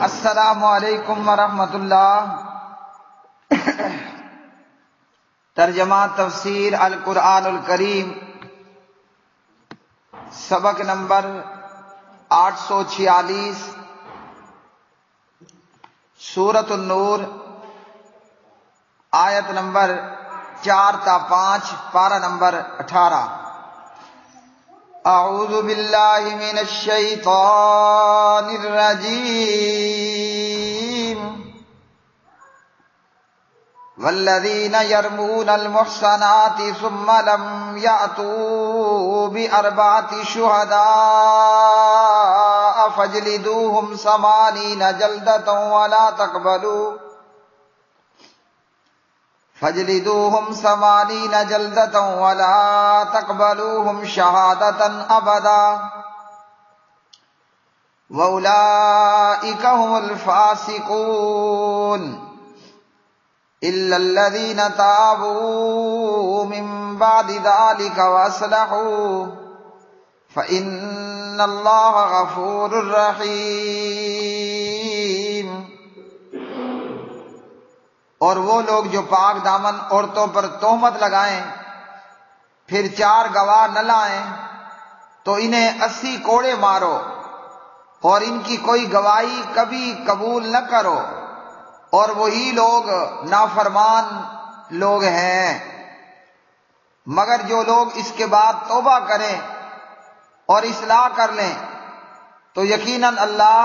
السلام علیکم ورحمۃ اللہ۔ ترجمہ تفسیر القرآن الکریم، سبق نمبر 846، سورۃ النور، آیت نمبر 4 تا 5، پارہ نمبر 18۔ اعوذ باللہ من الشیطان الرجیم۔ والذین یرمون المحصنات ثم لم یأتوا بأربعة شہداء فاجلدوہم 80 جلدة ولا تقبلوهم شہادة ابدا واولئک هم الفاسقون الا الذین تابوا من بعد ذلك واصلحوا فإن اللہ غفور رحیم۔ اور وہ لوگ جو پاک دامن عورتوں پر تہمت لگائیں پھر 4 گواہ نہ لائیں تو انہیں 80 کوڑے مارو اور ان کی کوئی گواہی کبھی قبول نہ کرو، اور وہی لوگ نافرمان لوگ ہیں۔ مگر جو لوگ اس کے بعد توبہ کریں اور اصلاح کر لیں تو یقیناً اللہ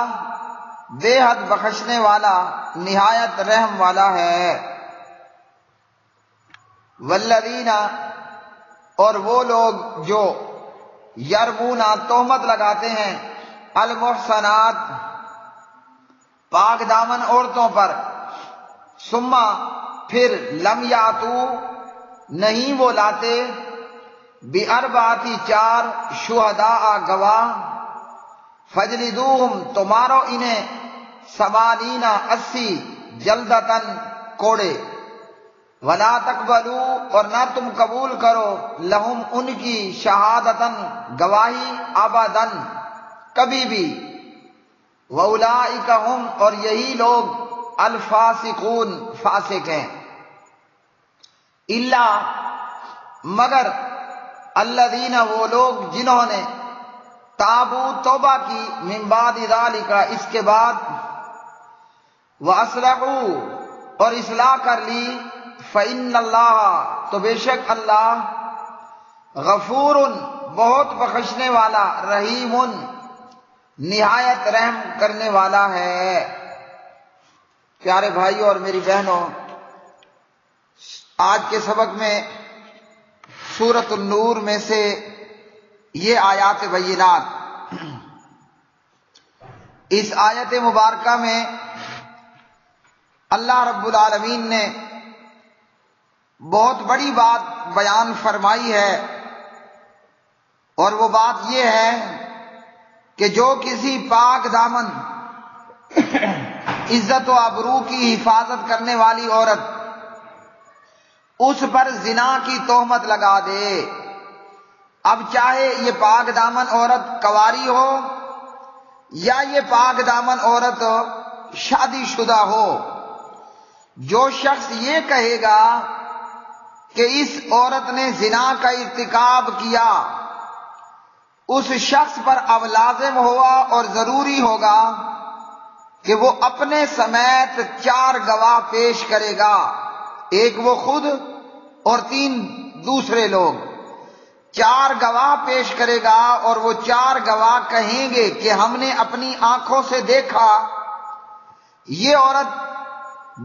بے حد بخشنے والا نہایت رحم والا ہے۔ والذین، اور وہ لوگ جو یرمون تہمت لگاتے ہیں، المحصنات پاک دامن عورتوں پر، ثم پھر لم یاتو نہیں وہ لاتے، بأربعۃ 4 شہداء گواہ، فجلدوہم تو مارو انہیں 80 جلدتن کوڑے، ولا تقبلوا اور نہ تم قبول کرو لہم ان کی شہادتن گواہی ابدن کبھی بھی، واولئک ہم اور یہی لوگ الفاسقون فاسق ہیں، الا مگر الذین وہ لوگ جنہوں نے تابو توبہ کی، من بعد ذالک اس کے بعد، واصلحوا اور اصلاح کر لی، فإن اللہ تو بے شک اللہ، غفور بہت بخشنے والا، رحیم نہایت رحم کرنے والا ہے۔ پیارے بھائیوں اور میری بہنوں، آج کے سبق میں سورۃ النور میں سے یہ آیات بینات، اس آیت مبارکہ میں اللہ رب العالمین نے بہت بڑی بات بیان فرمائی ہے، اور وہ بات یہ ہے کہ جو کسی پاک دامن عزت و آبرو کی حفاظت کرنے والی عورت اس پر زنا کی تہمت لگا دے، اب چاہے یہ پاک دامن عورت کنواری ہو یا یہ پاک دامن عورت شادی شدہ ہو، جو شخص یہ کہے گا کہ اس عورت نے زنا کا ارتکاب کیا، اس شخص پر اب لازم ہوا اور ضروری ہوگا کہ وہ اپنے سمیت 4 گواہ پیش کرے گا، ایک وہ خود اور 3 دوسرے لوگ، 4 گواہ پیش کرے گا، اور وہ 4 گواہ کہیں گے کہ ہم نے اپنی آنکھوں سے دیکھا یہ عورت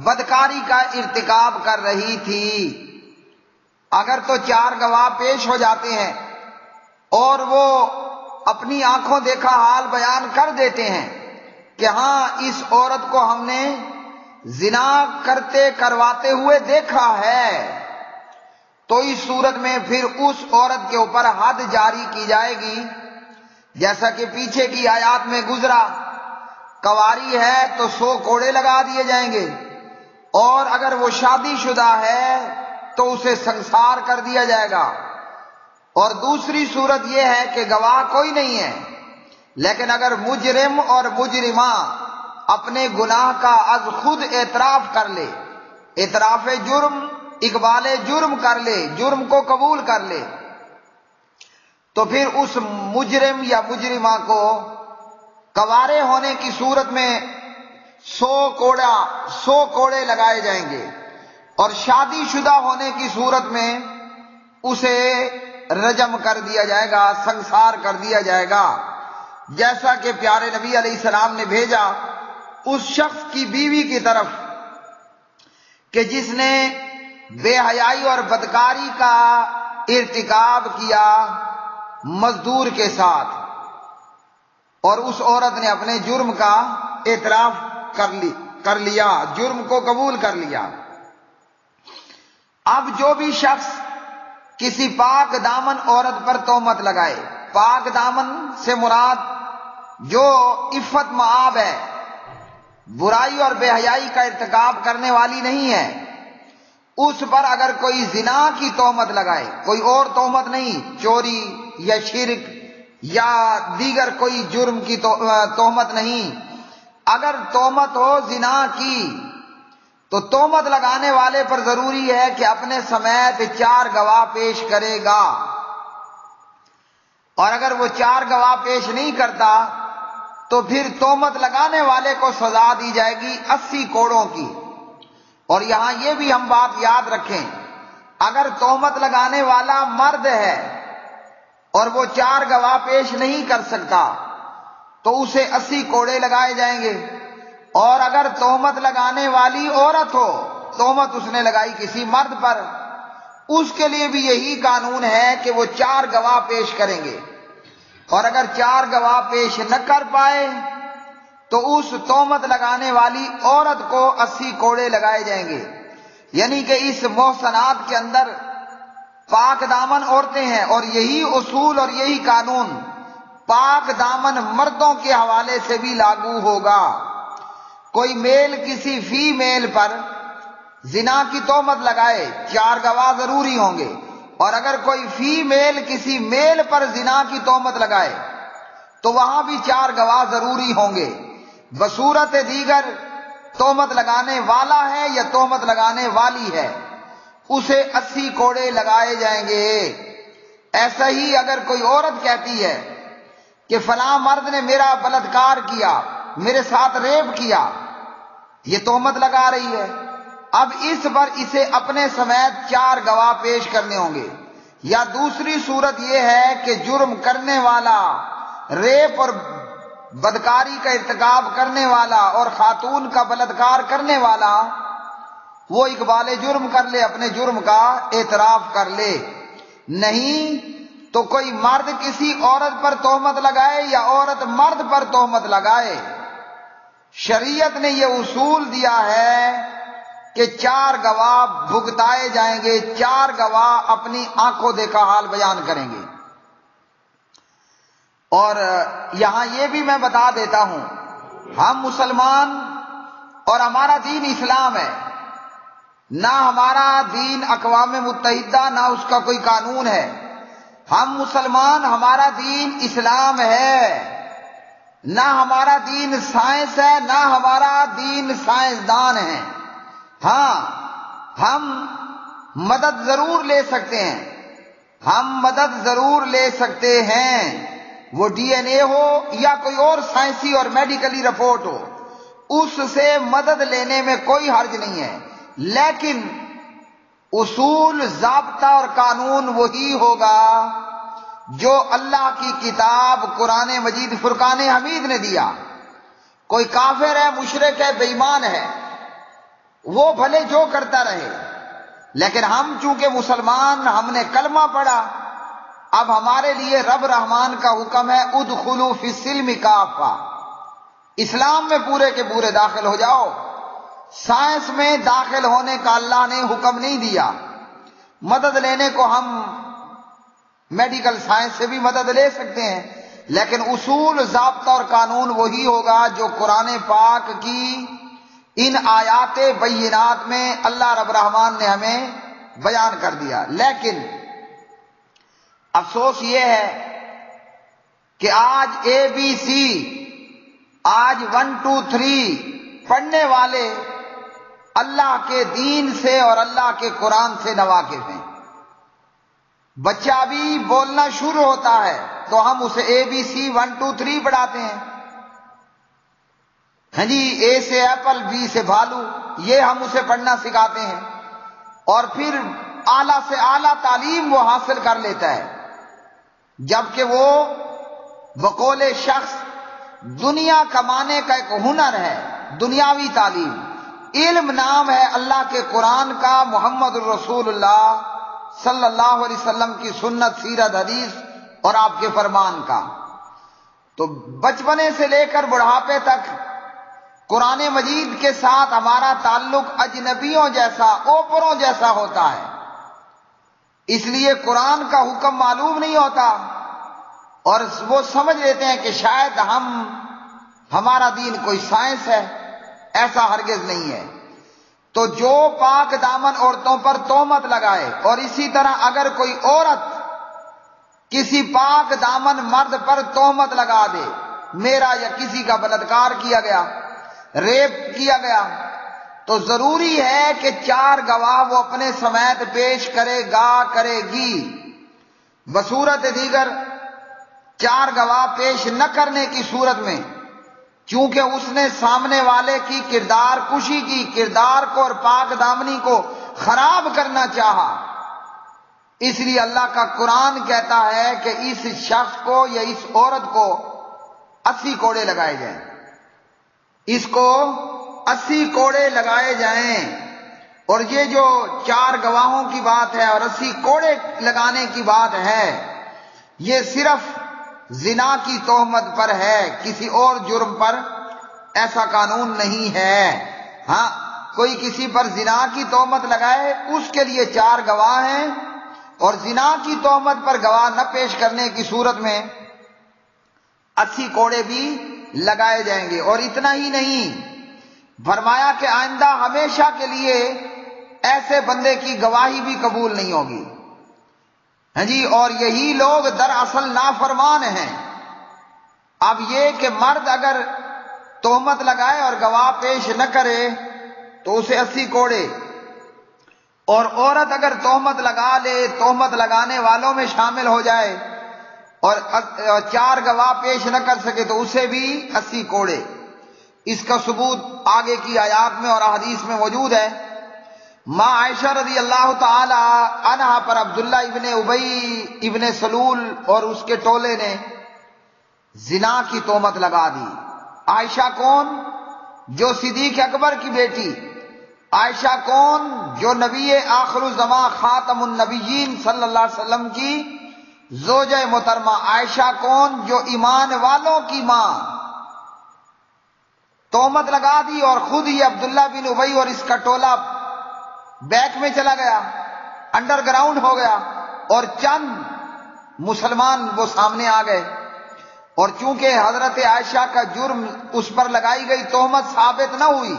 بدکاری کا ارتکاب کر رہی تھی۔ اگر تو 4 گواہ پیش ہو جاتے ہیں اور وہ اپنی آنکھوں دیکھا حال بیان کر دیتے ہیں کہ ہاں اس عورت کو ہم نے زنا کرواتے ہوئے دیکھا ہے، تو اس صورت میں پھر اس عورت کے اوپر حد جاری کی جائے گی، جیسا کہ پیچھے کی آیات میں گزرا، کنواری ہے تو 100 کوڑے لگا دیے جائیں گے، اور اگر وہ شادی شدہ ہے تو اسے سنسار کر دیا جائے گا۔ اور دوسری صورت یہ ہے کہ گواہ کوئی نہیں ہے، لیکن اگر مجرم اور مجرمہ اپنے گناہ کا از خود اعتراف کر لے، اعتراف جرم، اقبال جرم کر لے، جرم کو قبول کر لے، تو پھر اس مجرم یا مجرمہ کو کوارے ہونے کی صورت میں 100 کوڑے لگائے جائیں گے، اور شادی شدہ ہونے کی صورت میں اسے رجم کر دیا جائے گا، سنسار کر دیا جائے گا، جیسا کہ پیارے نبی علیہ السلام نے بھیجا اس شخص کی بیوی کی طرف کہ جس نے بے حیائی اور بدکاری کا ارتکاب کیا مزدور کے ساتھ، اور اس عورت نے اپنے جرم کا اعتراف کر لیا، جرم کو قبول کر لیا۔ اب جو بھی شخص کسی پاک دامن عورت پر تہمت لگائے، پاک دامن سے مراد جو عفت مآب ہے، برائی اور بے حیائی کا ارتکاب کرنے والی نہیں ہے، اس پر اگر کوئی زنا کی تہمت لگائے، کوئی اور تہمت نہیں، چوری یا شرک یا دیگر کوئی جرم کی تہمت نہیں، اگر تہمت ہو زنا کی تو تہمت لگانے والے پر ضروری ہے کہ اپنے سمیت 4 گواہ پیش کرے گا، اور اگر وہ 4 گواہ پیش نہیں کرتا تو پھر تہمت لگانے والے کو سزا دی جائے گی 80 کوڑوں کی۔ اور یہاں یہ بھی ہم بات یاد رکھیں، اگر تہمت لگانے والا مرد ہے اور وہ 4 گواہ پیش نہیں کر سکتا تو اسے 80 کوڑے لگائے جائیں گے، اور اگر تہمت لگانے والی عورت ہو، تہمت اس نے لگائی کسی مرد پر، اس کے لیے بھی یہی قانون ہے کہ وہ 4 گواہ پیش کریں گے، اور اگر 4 گواہ پیش نہ کر پائے تو اس تہمت لگانے والی عورت کو 80 کوڑے لگائے جائیں گے۔ یعنی کہ اس محسنات کے اندر پاک دامن عورتیں ہیں، اور یہی اصول اور یہی قانون پاک دامن مردوں کے حوالے سے بھی لاگو ہوگا۔ کوئی میل کسی فیمیل پر زنا کی تہمت لگائے، 4 گواہ ضروری ہوں گے، اور اگر کوئی فیمیل کسی میل پر زنا کی تہمت لگائے تو وہاں بھی 4 گواہ ضروری ہوں گے۔ بصورت دیگر تہمت لگانے والا ہے یا تہمت لگانے والی ہے، اسے 80 کوڑے لگائے جائیں گے۔ ایسا ہی اگر کوئی عورت کہتی ہے کہ فلاں مرد نے میرا بلاత్కాر کیا، میرے ساتھ ریپ کیا، یہ تہمت لگا رہی ہے، اب اس پر اسے اپنے سمیت 4 گواہ پیش کرنے ہوں گے۔ یا دوسری صورت یہ ہے کہ جرم کرنے والا، ریپ اور بدکاری کا ارتکاب کرنے والا اور خاتون کا بلاత్కాر کرنے والا، وہ اقبال جرم کر لے، اپنے جرم کا اعتراف کر لے۔ نہیں تو کوئی مرد کسی عورت پر تہمت لگائے یا عورت مرد پر تہمت لگائے، شریعت نے یہ اصول دیا ہے کہ 4 گواہ بھگتائے جائیں گے، 4 گواہ اپنی آنکھوں دیکھا حال بیان کریں گے۔ اور یہاں یہ بھی میں بتا دیتا ہوں، ہم مسلمان اور ہمارا دین اسلام ہے، نہ ہمارا دین اقوام متحدہ نہ اس کا کوئی قانون ہے، ہم مسلمان، ہمارا دین اسلام ہے، نہ ہمارا دین سائنس ہے، نہ ہمارا دین سائنسدان ہے۔ ہاں، ہم مدد ضرور لے سکتے ہیں، ہم مدد ضرور لے سکتے ہیں، وہ ڈی این اے ہو یا کوئی اور سائنسی اور میڈیکلی رپورٹ ہو، اس سے مدد لینے میں کوئی حرج نہیں ہے، لیکن اصول، ضابطہ اور قانون وہی ہوگا جو اللہ کی کتاب قرآن مجید فرقان حمید نے دیا۔ کوئی کافر ہے، مشرک ہے، بے ایمان ہے، وہ بھلے جو کرتا رہے، لیکن ہم چونکہ مسلمان، ہم نے کلمہ پڑھا، اب ہمارے لیے رب رحمان کا حکم ہے ادخلوا فی السلم کافہ، اسلام میں پورے کے پورے داخل ہو جاؤ۔ سائنس میں داخل ہونے کا اللہ نے حکم نہیں دیا، مدد لینے کو ہم میڈیکل سائنس سے بھی مدد لے سکتے ہیں، لیکن اصول، ضابطہ اور قانون وہی ہوگا جو قرآن پاک کی ان آیات بینات میں اللہ رب رحمان نے ہمیں بیان کر دیا۔ لیکن افسوس یہ ہے کہ آج ABC آج 1 2 3 پڑھنے والے اللہ کے دین سے اور اللہ کے قرآن سے ناواقف ہیں۔ بچہ بھی بولنا شروع ہوتا ہے تو ہم اسے ABC 1 2 3 پڑھاتے ہیں، ہاں جی، A سے ایپل، B سے بھالو، یہ ہم اسے پڑھنا سکھاتے ہیں، اور پھر اعلیٰ سے اعلیٰ تعلیم وہ حاصل کر لیتا ہے، جبکہ وہ بقول شخص دنیا کمانے کا ایک ہنر ہے، دنیاوی تعلیم۔ علم نام ہے اللہ کے قرآن کا، محمد الرسول اللہ صلی اللہ علیہ وسلم کی سنت، سیرت، حدیث اور آپ کے فرمان کا۔ تو بچپنے سے لے کر بڑھاپے تک قرآن مجید کے ساتھ ہمارا تعلق اجنبیوں جیسا، اوپروں جیسا ہوتا ہے، اس لیے قرآن کا حکم معلوم نہیں ہوتا، اور وہ سمجھ لیتے ہیں کہ شاید ہمارا دین کوئی سائنس ہے، ایسا ہرگز نہیں ہے۔ تو جو پاک دامن عورتوں پر تہمت لگائے، اور اسی طرح اگر کوئی عورت کسی پاک دامن مرد پر تہمت لگا دے، میرا یا کسی کا بلاత్కాر کیا گیا، ریپ کیا گیا، تو ضروری ہے کہ 4 گواہ وہ اپنے سمیت پیش کرے گا، کرے گی۔ بصورت دیگر 4 گواہ پیش نہ کرنے کی صورت میں، چونکہ اس نے سامنے والے کی کردار کشی کی، کردار کو اور پاک دامنی کو خراب کرنا چاہا، اس لیے اللہ کا قرآن کہتا ہے کہ اس شخص کو یا اس عورت کو 80 کوڑے لگائے جائیں، اس کو 80 کوڑے لگائے جائیں۔ اور یہ جو 4 گواہوں کی بات ہے اور 80 کوڑے لگانے کی بات ہے، یہ صرف زنا کی تہمت پر ہے، کسی اور جرم پر ایسا قانون نہیں ہے۔ ہاں، کوئی کسی پر زنا کی تہمت لگائے، اس کے لیے 4 گواہ ہیں، اور زنا کی تہمت پر گواہ نہ پیش کرنے کی صورت میں 80 کوڑے بھی لگائے جائیں گے۔ اور اتنا ہی نہیں، فرمایا کہ آئندہ ہمیشہ کے لیے ایسے بندے کی گواہی بھی قبول نہیں ہوگی، ہاں جی، اور یہی لوگ دراصل نافرمان ہیں۔ اب یہ کہ مرد اگر تہمت لگائے اور گواہ پیش نہ کرے تو اسے 80 کوڑے، اور عورت اگر تہمت لگا لے، تہمت لگانے والوں میں شامل ہو جائے اور 4 گواہ پیش نہ کر سکے تو اسے بھی 80 کوڑے۔ اس کا ثبوت آگے کی آیات میں اور احادیث میں موجود ہے۔ ماں عائشہ رضی اللہ تعالی عنہا پر عبداللہ ابن ابی ابن سلول اور اس کے ٹولے نے زنا کی تہمت لگا دی۔ عائشہ کون؟ جو صدیق اکبر کی بیٹی۔ عائشہ کون؟ جو نبی آخر الزمان خاتم النبیین صلی اللہ علیہ وسلم کی زوجہ محترمہ۔ عائشہ کون؟ جو ایمان والوں کی ماں۔ تہمت لگا دی، اور خود ہی عبداللہ بن ابی اور اس کا ٹولہ بیک میں چلا گیا، انڈر گراؤنڈ ہو گیا، اور چند مسلمان وہ سامنے آ گئے، اور چونکہ حضرت عائشہ کا جرم اس پر لگائی گئی تہمت ثابت نہ ہوئی،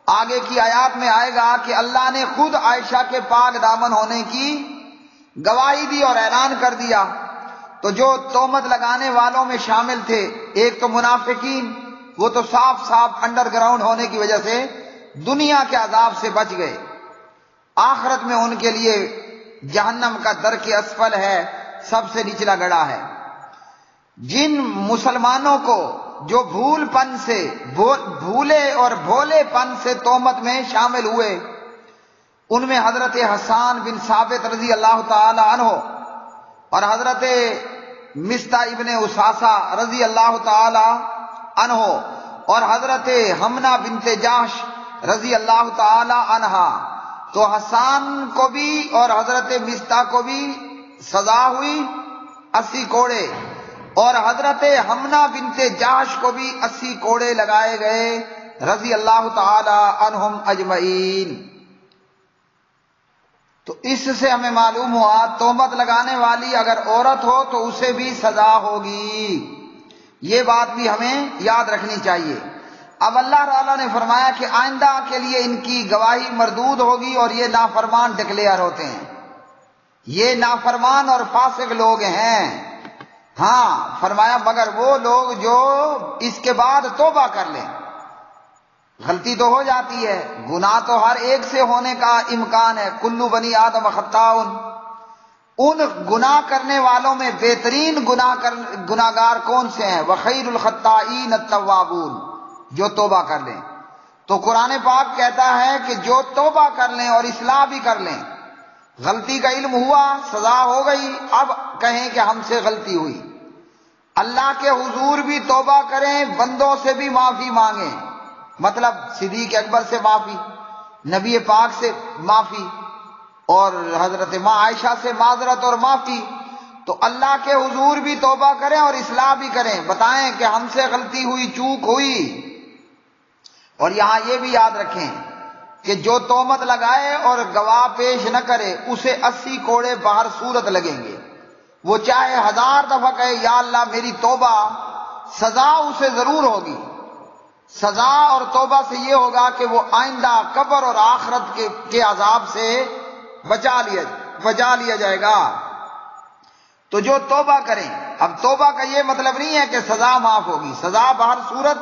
آگے کی آیات میں آئے گا کہ اللہ نے خود عائشہ کے پاک دامن ہونے کی گواہی دی اور اعلان کر دیا۔ تو جو تہمت لگانے والوں میں شامل تھے، ایک تو منافقین، وہ تو صاف صاف انڈر گراؤنڈ ہونے کی وجہ سے دنیا کے عذاب سے بچ گئے، آخرت میں ان کے لیے جہنم کا درک اسفل ہے، سب سے نچلا گڑھا ہے۔ جن مسلمانوں کو جو بھولے اور بھولے پن سے تہمت میں شامل ہوئے، ان میں حضرت حسان بن ثابت رضی اللہ تعالی عنہ اور حضرت مصطح ابن اساسہ رضی اللہ تعالی عنہ اور حضرت حمنہ بنت جحش رضی اللہ تعالی عنہا۔ تو حسان کو بھی اور حضرت مصطح کو بھی سزا ہوئی 80 کوڑے، اور حضرت حمنہ بنت جحش کو بھی 80 کوڑے لگائے گئے رضی اللہ تعالی عنہم اجمعین۔ تو اس سے ہمیں معلوم ہوا تہمت لگانے والی اگر عورت ہو تو اسے بھی سزا ہوگی، یہ بات بھی ہمیں یاد رکھنی چاہیے۔ اب اللہ تعالیٰ نے فرمایا کہ آئندہ کے لیے ان کی گواہی مردود ہوگی، اور یہ نافرمان ڈکلیئر ہوتے ہیں، یہ نافرمان اور فاسق لوگ ہیں، ہاں فرمایا مگر وہ لوگ جو اس کے بعد توبہ کر لیں. غلطی تو ہو جاتی ہے، گناہ تو ہر ایک سے ہونے کا امکان ہے. کلو بنی آدم خطاؤن. ان گناہ کرنے والوں میں بہترین گناہگار کون سے ہیں؟ وخیر الخطائین التوابون، جو توبہ کر لیں. تو قرآن پاک کہتا ہے کہ جو توبہ کر لیں اور اصلاح بھی کر لیں. غلطی کا علم ہوا، سزا ہو گئی، اب کہیں کہ ہم سے غلطی ہوئی. اللہ کے حضور بھی توبہ کریں، بندوں سے بھی معافی مانگیں. مطلب صدیق اکبر سے معافی، نبی پاک سے معافی، اور حضرت ماں عائشہ سے معذرت اور معافی. تو اللہ کے حضور بھی توبہ کریں اور اصلاح بھی کریں، بتائیں کہ ہم سے غلطی ہوئی، چوک ہوئی. اور یہاں یہ بھی یاد رکھیں کہ جو تہمت لگائے اور گواہ پیش نہ کرے اسے 80 کوڑے باہر صورت لگیں گے. وہ چاہے 1000 دفعہ کہے یا اللہ میری توبہ، سزا اسے ضرور ہوگی. سزا اور توبہ سے یہ ہوگا کہ وہ آئندہ قبر اور آخرت کے عذاب سے بچا لیا جائے گا. تو جو توبہ کریں، اب توبہ کا یہ مطلب نہیں ہے کہ سزا معاف ہوگی، سزا باہر صورت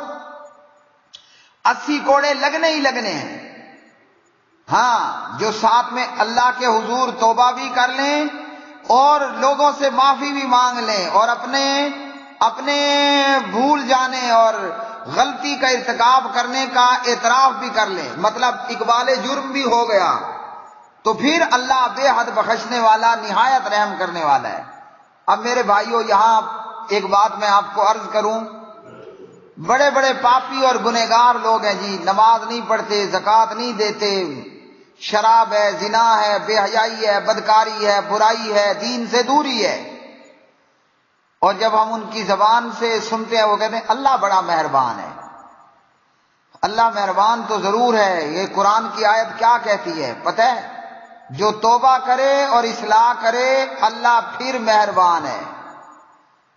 80 کوڑے لگنے ہی لگنے ہیں. ہاں جو ساتھ میں اللہ کے حضور توبہ بھی کر لیں اور لوگوں سے معافی بھی مانگ لیں اور اپنے بھول جانے اور غلطی کا ارتکاب کرنے کا اعتراف بھی کر لیں، مطلب اقبال جرم بھی ہو گیا، تو پھر اللہ بے حد بخشنے والا، نہایت رحم کرنے والا ہے. اب میرے بھائیوں یہاں ایک بات میں آپ کو عرض کروں، بڑے بڑے پاپی اور گنہگار لوگ ہیں جی، نماز نہیں پڑھتے، زکوٰۃ نہیں دیتے، شراب ہے، زنا ہے، بے حیائی ہے، بدکاری ہے، برائی ہے، دین سے دوری ہے. اور جب ہم ان کی زبان سے سنتے ہیں وہ کہتے ہیں اللہ بڑا مہربان ہے. اللہ مہربان تو ضرور ہے. یہ قرآن کی آیت کیا کہتی ہے پتہ ہے؟ جو توبہ کرے اور اصلاح کرے اللہ پھر مہربان ہے.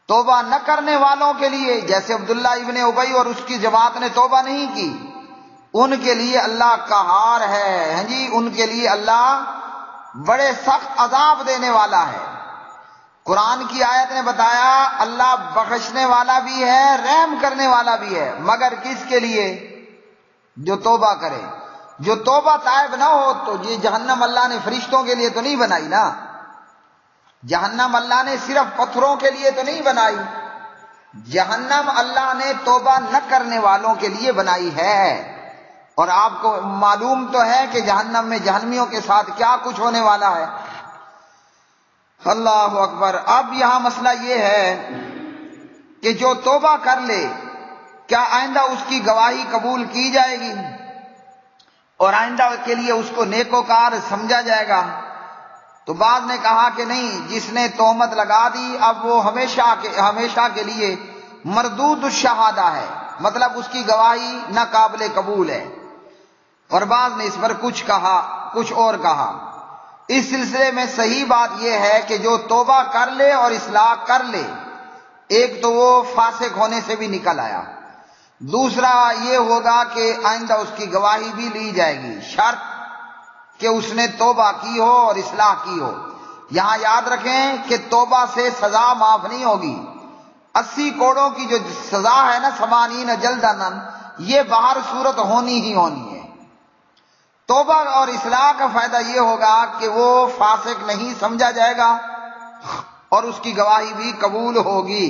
توبہ نہ کرنے والوں کے لیے، جیسے عبداللہ ابن ابی اور اس کی جماعت نے توبہ نہیں کی، ان کے لیے اللہ قہار ہے. ہاں جی، ان کے لیے اللہ بڑے سخت عذاب دینے والا ہے. قرآن کی آیت نے بتایا اللہ بخشنے والا بھی ہے، رحم کرنے والا بھی ہے، مگر کس کے لیے؟ جو توبہ کرے. جو توبہ تائب نہ ہو تو یہ جہنم اللہ نے فرشتوں کے لیے تو نہیں بنائی نا. جہنم اللہ نے صرف پتھروں کے لیے تو نہیں بنائی، جہنم اللہ نے توبہ نہ کرنے والوں کے لیے بنائی ہے. اور آپ کو معلوم تو ہے کہ جہنم میں جہنمیوں کے ساتھ کیا کچھ ہونے والا ہے. اللہ اکبر. اب یہاں مسئلہ یہ ہے کہ جو توبہ کر لے کیا آئندہ اس کی گواہی قبول کی جائے گی اور آئندہ کے لیے اس کو نیکوکار سمجھا جائے گا؟ تو بعض نے کہا کہ نہیں، جس نے تہمت لگا دی اب وہ ہمیشہ کے لیے مردود الشہادہ ہے، مطلب اس کی گواہی ناقابل قبول ہے. اور بعض نے اس پر کچھ اور کہا. اس سلسلے میں صحیح بات یہ ہے کہ جو توبہ کر لے اور اصلاح کر لے، ایک تو وہ فاسق ہونے سے بھی نکل آیا، دوسرا یہ ہوگا کہ آئندہ اس کی گواہی بھی لی جائے گی، شرط کہ اس نے توبہ کی ہو اور اصلاح کی ہو. یہاں یاد رکھیں کہ توبہ سے سزا معاف نہیں ہوگی. 80 کوڑوں کی جو سزا ہے نا، 80 جلدن، یہ باہر صورت ہونی ہی ہونی ہے. توبہ اور اصلاح کا فائدہ یہ ہوگا کہ وہ فاسق نہیں سمجھا جائے گا اور اس کی گواہی بھی قبول ہوگی.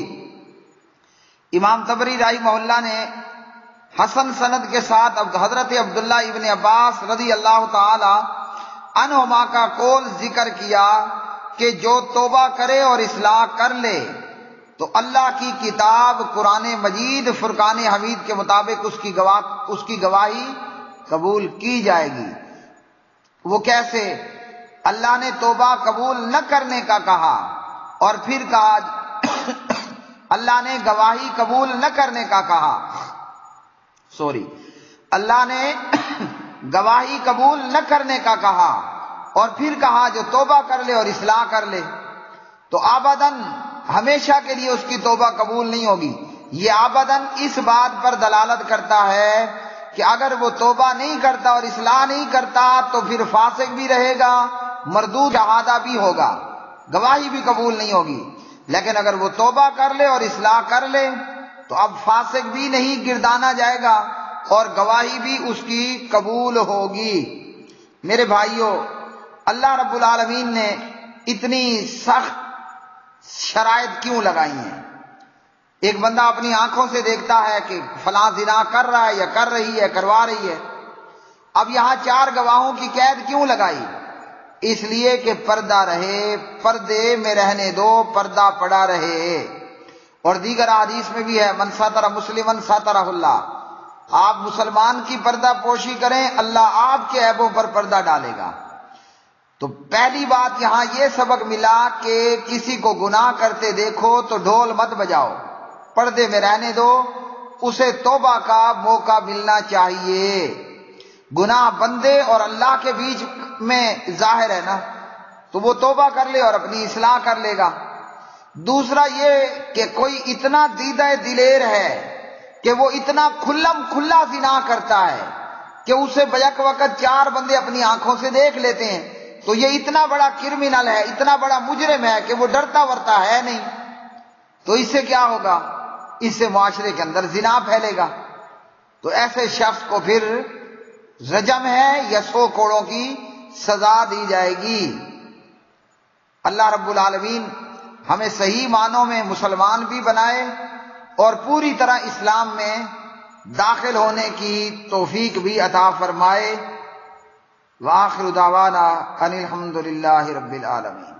امام طبری رحمہ اللہ نے حسن سند کے ساتھ حضرت عبداللہ ابن عباس رضی اللہ تعالی عنہما کا قول ذکر کیا کہ جو توبہ کرے اور اصلاح کر لے تو اللہ کی کتاب قرآن مجید فرقان حمید کے مطابق اس کی گواہی قبول کی جائے گی. وہ کیسے؟ اللہ نے توبہ قبول نہ کرنے کا کہا اور پھر کہا اللہ نے گواہی قبول نہ کرنے کا کہا. اللہ نے گواہی قبول نہ کرنے کا کہا اور پھر کہا جو توبہ کر لے اور اصلاح کر لے تو آبداً ہمیشہ کے لیے اس کی توبہ قبول نہیں ہوگی. یہ آبداً اس بات پر دلالت کرتا ہے کہ اگر وہ توبہ نہیں کرتا اور اصلاح نہیں کرتا تو پھر فاسق بھی رہے گا، مردود شہادہ بھی ہوگا، گواہی بھی قبول نہیں ہوگی. لیکن اگر وہ توبہ کر لے اور اصلاح کر لے تو اب فاسق بھی نہیں گردانا جائے گا اور گواہی بھی اس کی قبول ہوگی۔ میرے بھائیوں، اللہ رب العالمین نے اتنی سخت شرائط کیوں لگائی ہیں؟ ایک بندہ اپنی آنکھوں سے دیکھتا ہے کہ فلاں زنا کر رہا ہے یا کر رہی ہے، کروا رہی ہے، اب یہاں 4 گواہوں کی قید کیوں لگائی؟ اس لیے کہ پردہ رہے، پردے میں رہنے دو، پردہ پڑا رہے۔ اور دیگر احادیث میں بھی ہے، من ستر مسلمن سترہ اللہ، آپ مسلمان کی پردہ پوشی کریں، اللہ آپ کے عیبوں پر پردہ ڈالے گا۔ تو پہلی بات یہاں یہ سبق ملا کہ کسی کو گناہ کرتے دیکھو تو ڈھول مت بجاؤ، پردے میں رہنے دو، اسے توبہ کا موقع ملنا چاہیے۔ گناہ بندے اور اللہ کے بیچ میں ظاہر ہے نا، تو وہ توبہ کر لے اور اپنی اصلاح کر لے گا۔ دوسرا یہ کہ کوئی اتنا دیدہ دلیر ہے کہ وہ اتنا کھلم کھلا زنا کرتا ہے کہ اسے بیک وقت 4 بندے اپنی آنکھوں سے دیکھ لیتے ہیں، تو یہ اتنا بڑا کرمنل ہے، اتنا بڑا مجرم ہے کہ وہ ڈرتا ورتا ہے نہیں۔ تو اس سے کیا ہوگا؟ اس سے معاشرے کے اندر زنا پھیلے گا، تو ایسے شخص کو پھر رجم ہے یا 100 کوڑوں کی سزا دی جائے گی۔ اللہ رب العالمین ہمیں صحیح معنوں میں مسلمان بھی بنائے اور پوری طرح اسلام میں داخل ہونے کی توفیق بھی عطا فرمائے۔ وآخر دعوانا ان الحمد للہ رب العالمین۔